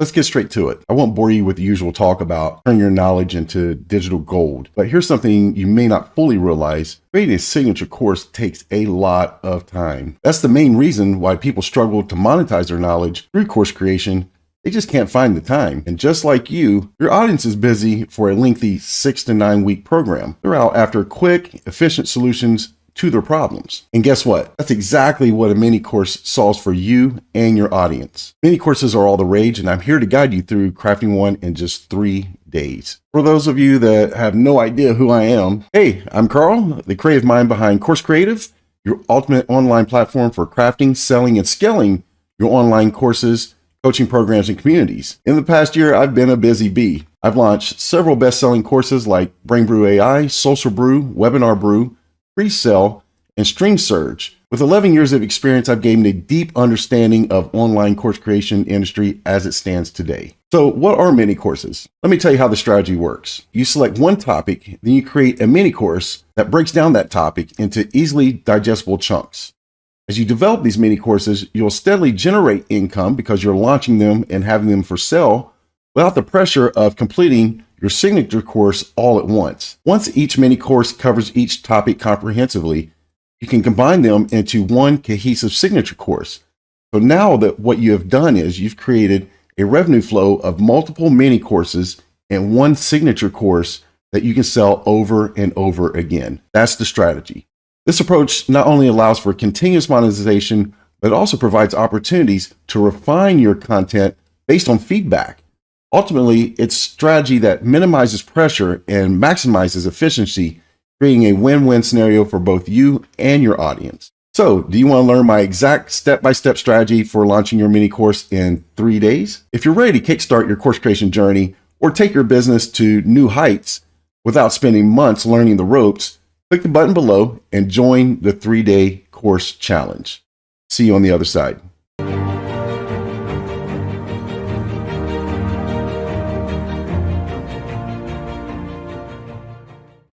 Let's get straight to it. I won't bore you with the usual talk about turning your knowledge into digital gold, but here's something you may not fully realize. Creating a signature course takes a lot of time. That's the main reason why people struggle to monetize their knowledge through course creation. They just can't find the time. And just like you, your audience is busy for a lengthy 6 to 9 week program. They're out after quick, efficient solutions to their problems. And guess what? That's exactly what a mini course solves for you and your audience. Mini courses are all the rage, and I'm here to guide you through crafting one in just 3 days. For those of you that have no idea who I am, hey, I'm Carl, the creative mind behind Course Creativ, your ultimate online platform for crafting, selling, and scaling your online courses, coaching programs, and communities. In the past year, I've been a busy bee. I've launched several best-selling courses like Brain Brew AI, Social Brew, Webinar Brew, Pre-Sell, and Stream Surge. With 11 years of experience, I've gained a deep understanding of online course creation industry as it stands today. So what are mini courses? Let me tell you how the strategy works. You select one topic, then you create a mini course that breaks down that topic into easily digestible chunks. As you develop these mini courses, you'll steadily generate income because you're launching them and having them for sale without the pressure of completing your signature course all at once. Once each mini course covers each topic comprehensively, you can combine them into one cohesive signature course. So now that what you have done is you've created a revenue flow of multiple mini courses in one signature course that you can sell over and over again. That's the strategy. This approach not only allows for continuous monetization, but it also provides opportunities to refine your content based on feedback. Ultimately, it's strategy that minimizes pressure and maximizes efficiency, creating a win-win scenario for both you and your audience. So, do you want to learn my exact step-by-step strategy for launching your mini course in 3 days? If you're ready to kickstart your course creation journey or take your business to new heights without spending months learning the ropes, click the button below and join the 3-day course challenge. See you on the other side.